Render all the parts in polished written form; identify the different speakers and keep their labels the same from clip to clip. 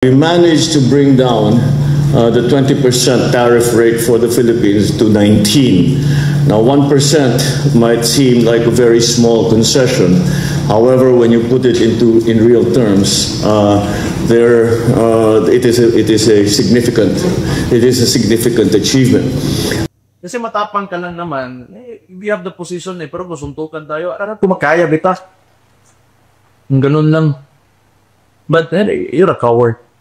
Speaker 1: We managed to bring down the 20% tariff rate for the Philippines to 19. Now, 1% might seem like a very small concession. However, when you put it in real terms, it is a significant achievement.
Speaker 2: Kasi matapang ka lang naman, we have the position pero gusuntukan tayo. Para kumakaya bita. Ganun lang. But you're a coward.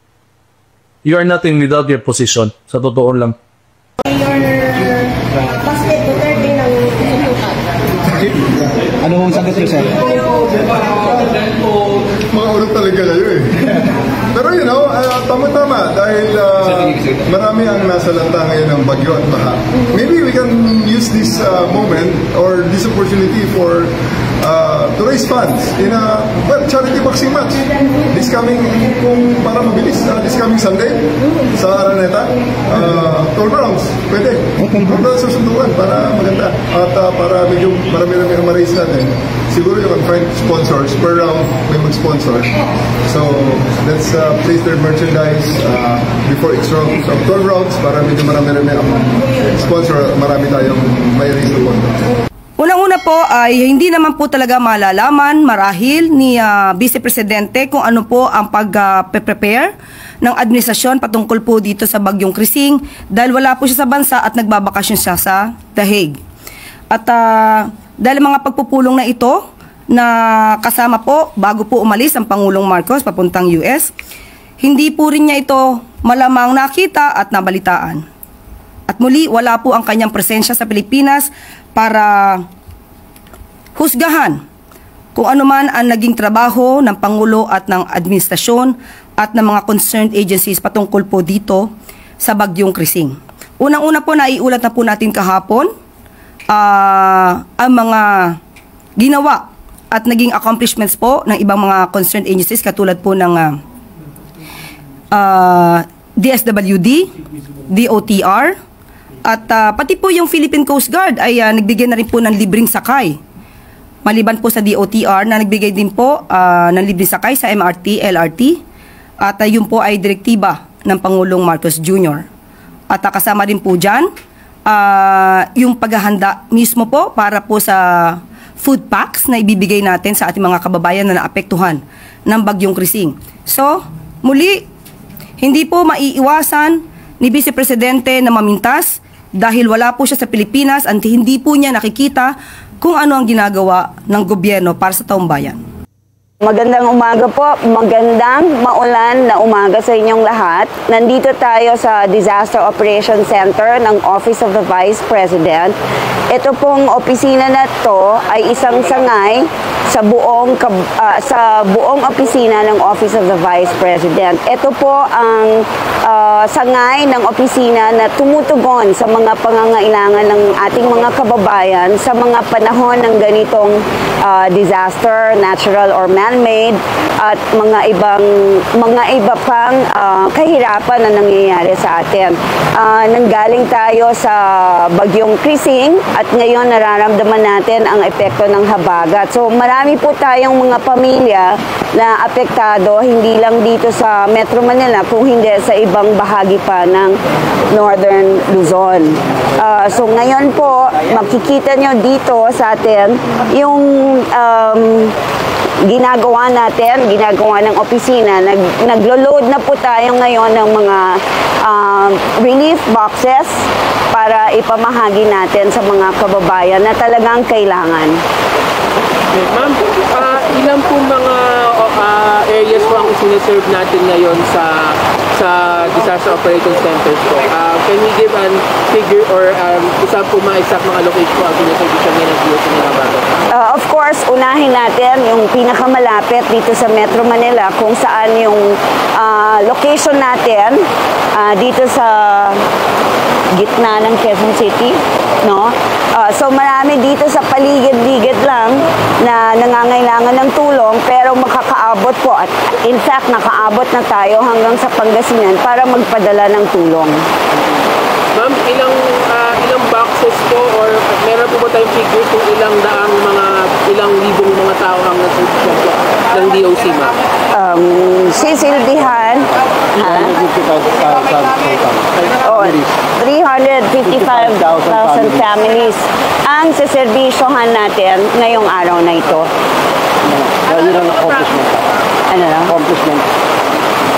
Speaker 2: You are nothing without your position. Sa totoo lang.
Speaker 3: Basket ko 30 ng susukan.
Speaker 4: Ano ang sagot niyo, sir?
Speaker 5: Mga ulog talaga kayo eh. Pero tama-tama dahil marami ang nasa lanta ngayon ng bagyo at baha. Maybe we can use this moment or this opportunity for to raise funds in a charity boxing match this coming, kung para mabilis, this coming Sunday sa Araneta, 12 rounds pwede susunduan para maganda at para medyo marami-rami ang ma-raise natin. Siguro you can find sponsors per round, may mag-sponsor, so let's place their merchandise before each round of 12 rounds para medyo marami-rami ang sponsor, marami tayong may raise na pondo.
Speaker 6: Unang-una po ay hindi naman po talaga malalaman marahil ni Vice Presidente kung ano po ang pag-prepare ng administrasyon patungkol po dito sa Bagyong Krising dahil wala po siya sa bansa at nagbabakasyon siya sa The Hague. At dahil mga pagpupulong na ito na kasama po bago po umalis ang Pangulong Marcos papuntang US, hindi po rin niya ito malamang nakita at nabalitaan. At muli, wala po ang kanyang presensya sa Pilipinas para husgahan kung ano man ang naging trabaho ng Pangulo at ng administrasyon at ng mga concerned agencies patungkol po dito sa Bagyong Krising. Unang-una po, naiulat na po natin kahapon ang mga ginawa at naging accomplishments po ng ibang mga concerned agencies katulad po ng DSWD, DOTR, at pati po yung Philippine Coast Guard ay nagbigay na rin po ng libreng sakay. Maliban po sa DOTR na nagbigay din po ng libreng sakay sa MRT, LRT. At yun po ay direktiba ng Pangulong Marcos Jr. At kasama din po dyan yung paghahanda mismo po para po sa food packs na ibibigay natin sa ating mga kababayan na naapektuhan ng Bagyong Krising. So, muli, hindi po maiiwasan ni Vice Presidente na mamintas dahil wala po siya sa Pilipinas at hindi po niya nakikita kung ano ang ginagawa ng gobyerno para sa taong bayan.
Speaker 3: Magandang umaga po, magandang maulan na umaga sa inyong lahat. Nandito tayo sa Disaster Operations Center ng Office of the Vice President. Ito pong opisina na to ay isang sangay sa buong opisina ng Office of the Vice President. Ito po ang sangay ng opisina na tumutugon sa mga pangangailangan ng ating mga kababayan sa mga panahon ng ganitong disaster, natural or man-made, at mga iba pang kahirapan na nangyayari sa atin. Nanggaling tayo sa Bagyong Krising at ngayon nararamdaman natin ang epekto ng habagat. So marami po tayong mga pamilya na apektado, hindi lang dito sa Metro Manila, kung hindi sa ibang bahagi pa ng Northern Luzon. So ngayon po, makikita nyo dito sa atin yung ginagawa ng opisina. Naglo-load na po tayo ngayon ng mga relief boxes para ipamahagi natin sa mga kababayan na talagang kailangan.
Speaker 7: Ma'am, ilan po mga areas po ang siniserve natin ngayon sa disaster operating centers po? Can we give a figure or isa po mga exact mga location po ang siniserve ngayon ng DOT ng habagat?
Speaker 3: Of course, unahin natin yung pinakamalapit dito sa Metro Manila kung saan yung location natin dito sa gitna ng Quezon City, no? So marami dito sa paligid-ligid lang na nangangailangan ng tulong pero makakaabot po at in fact nakaabot na tayo hanggang sa Pangasinan para magpadala ng tulong.
Speaker 7: Ma'am, ilang boxes po or meron po ba tayong figures kung ilang libong mga tao ang nasusunod ng DOC, ma'am?
Speaker 3: Sisilbihan, 355,000 families ang siservisyohan natin ngayong araw na ito.
Speaker 4: Yun ang accomplishment.
Speaker 3: Ano lang?
Speaker 4: Accomplishment.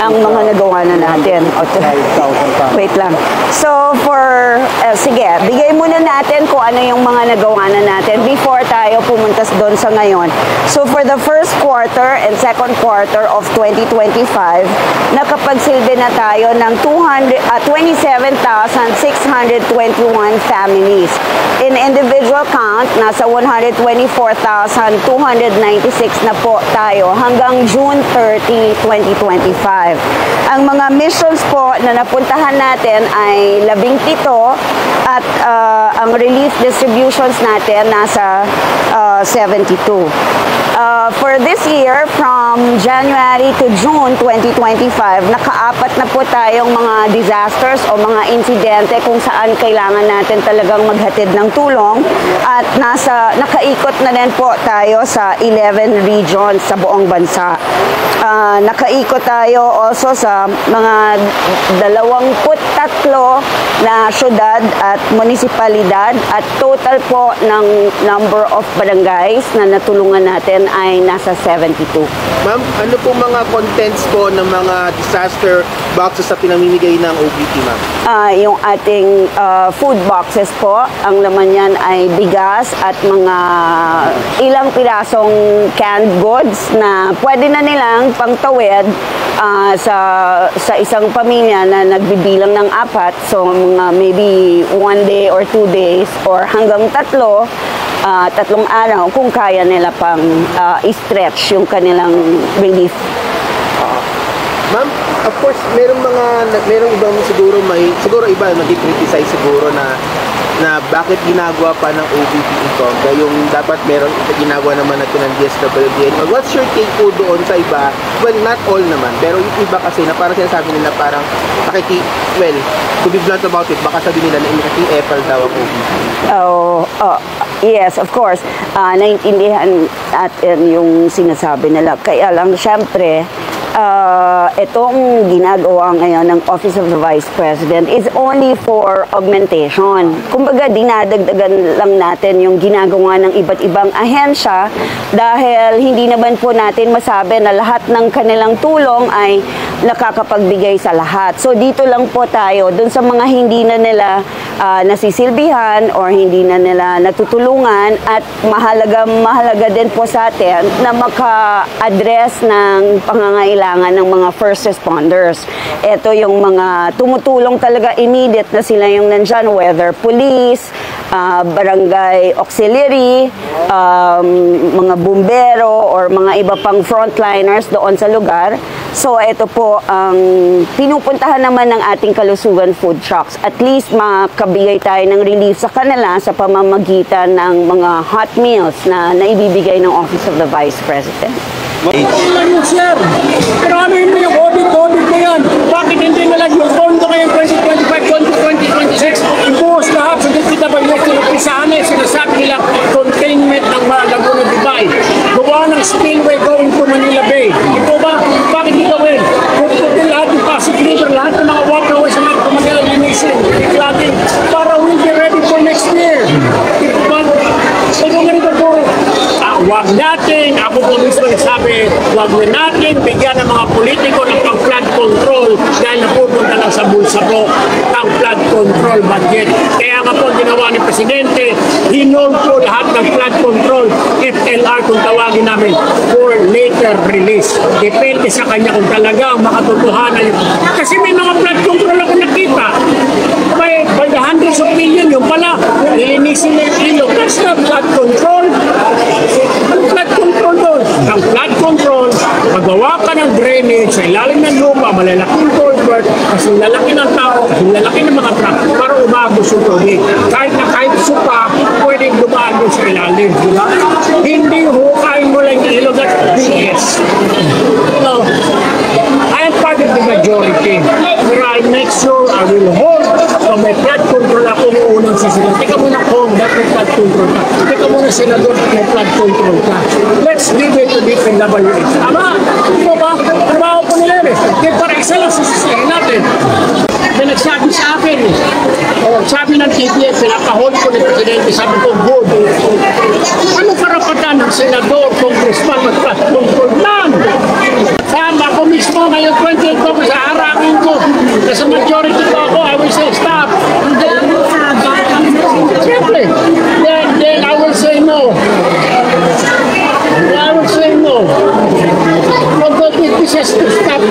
Speaker 3: Ang mga nagawa na natin. Wait lang. So, sige, bigay muna natin kung ano yung mga nagawa na natin before tayo pumunta doon sa ngayon. So, for the first quarter and second quarter of 2025, nakapagsilbi na tayo ng 27,621 families. In individual count, nasa 124,296 na po tayo hanggang June 30, 2025. Ang mga missions po na napuntahan natin ay 17 at ang relief distributions natin nasa 72. For this year, from January to June 2025, nakaapat na po tayong mga disasters o mga insidente kung saan kailangan natin talagang maghatid ng tulong at nakaikot na din po tayo sa 11 regions sa buong bansa. Nakaikot tayo also sa mga 23 na syudad at munisipalidad at total po ng number of barangays na natulungan natin ay nasa 72.
Speaker 7: Ma'am, ano po mga contents po ng mga disaster boxes na pinamimigay ng OBP, ma'am?
Speaker 3: Yung ating food boxes po, ang laman yan ay bigas at mga ilang pirasong canned goods na pwede na nilang pangtawid sa isang pamilya na nagbibilang ng 4. So, mga maybe 1 day or 2 days or hanggang 3 araw kung kaya nila pang i-stretch yung kanilang relief.
Speaker 7: Ma'am, of course, merong ibang siguro iba nag-criticize siguro na bakit ginagawa pa ng OBP ito, yung dapat meron ginagawa naman natin ng DSWD. What's your take po doon sa iba? Well, not all naman, pero yung iba kasi na parang sinasabi nila parang to be blunt about it, baka sabi nila na nakiki-epal daw ang OBP.
Speaker 3: Yes, of course. Naintindihan natin yung sinasabi nila. Kaya lang, syempre, itong ginagawa ngayon ng Office of the Vice President is only for augmentation. Kumbaga, dinadagdagan lang natin yung ginagawa ng iba't ibang ahensya dahil hindi naman po natin masabi na lahat ng kanilang tulong ay nakakapagbigay sa lahat. So, dito lang po tayo, dun sa mga hindi na nila nasisilbihan or hindi na nila natutulungan at mahalaga din po sa atin na maka-address ng pangangailangan ng mga first responders. Ito yung mga tumutulong talaga immediate na sila yung nandyan, whether police, barangay auxiliary, mga bumbero or mga iba pang frontliners doon sa lugar. So, ito po ang pinupuntahan naman ng ating kalusugan food trucks. At least makabigay tayo ng relief sa kanila sa pamamagitan ng mga hot meals na naibibigay ng Office of the Vice President.
Speaker 8: Sir, pero ano yun yung COVID na yan? Bakit hindi na lang yung pondo ngayong 2025, 2026? Ibuhos lahat sa DPWH na pisahan na sinasabi nila containment ng Laguna Dubai. Gawa ng spillway going to Manila Bay. Ito ba? Bakit ito gawin? Puputin lahat ng Pasig River, lahat ng mga waterways na Manila linisin, iklatin, para we'll be ready for next year. Ito ba? Ito ganito po. Huwag natin, ako po mismo nagsabi, huwag natin bigyan ng mga politiko ng pang-flood control dahil napupunta lang sa bulsa po ang flood control budget. Kaya nga po ginawa ni Presidente, hinol po lahat ng flood control, FLR kung tawagin namin, for later release. Depende sa kanya kung talagang makatotohanan yun. Kasi may mga flood control ako nakita. By the hundreds of million, yung pala, nilinisin na yung ilog. That's not flood control. Ang flood control doon. Ang flood control, magawa ka ng drainage sa ilalim ng lupa, malalaking culvert, kasi lalaki ng tao, kasi lalaki ng mga truck, para umagos yung tubig. Kahit supa, pwedeng dumaan doon sa ilalim. Diba? Hindi hukain mo lang yung ilog at BS. No. I am part of the majority. Pero I make sure I will hold so may flood control ako magsisigil. Teka muna kung dapat flood control ka. Teka muna senador at may flood control ka. Let's give it to DPWH. Tama? Ito ba? Trabaho po nila eh. Kaya para excellence sisisihin natin. May nagsabi sa akin, sabi ng TPF, pinapahol ko ni Presidente, sabi ko, good. Ano karapatan ng senador, congressman, mag-flood control lang? Tama ko mismo ngayon 28 ko sa harapin ko. Kasi majority ko ako, I will say stop. Siyempre, then I will say no. I will say no. This has to stop,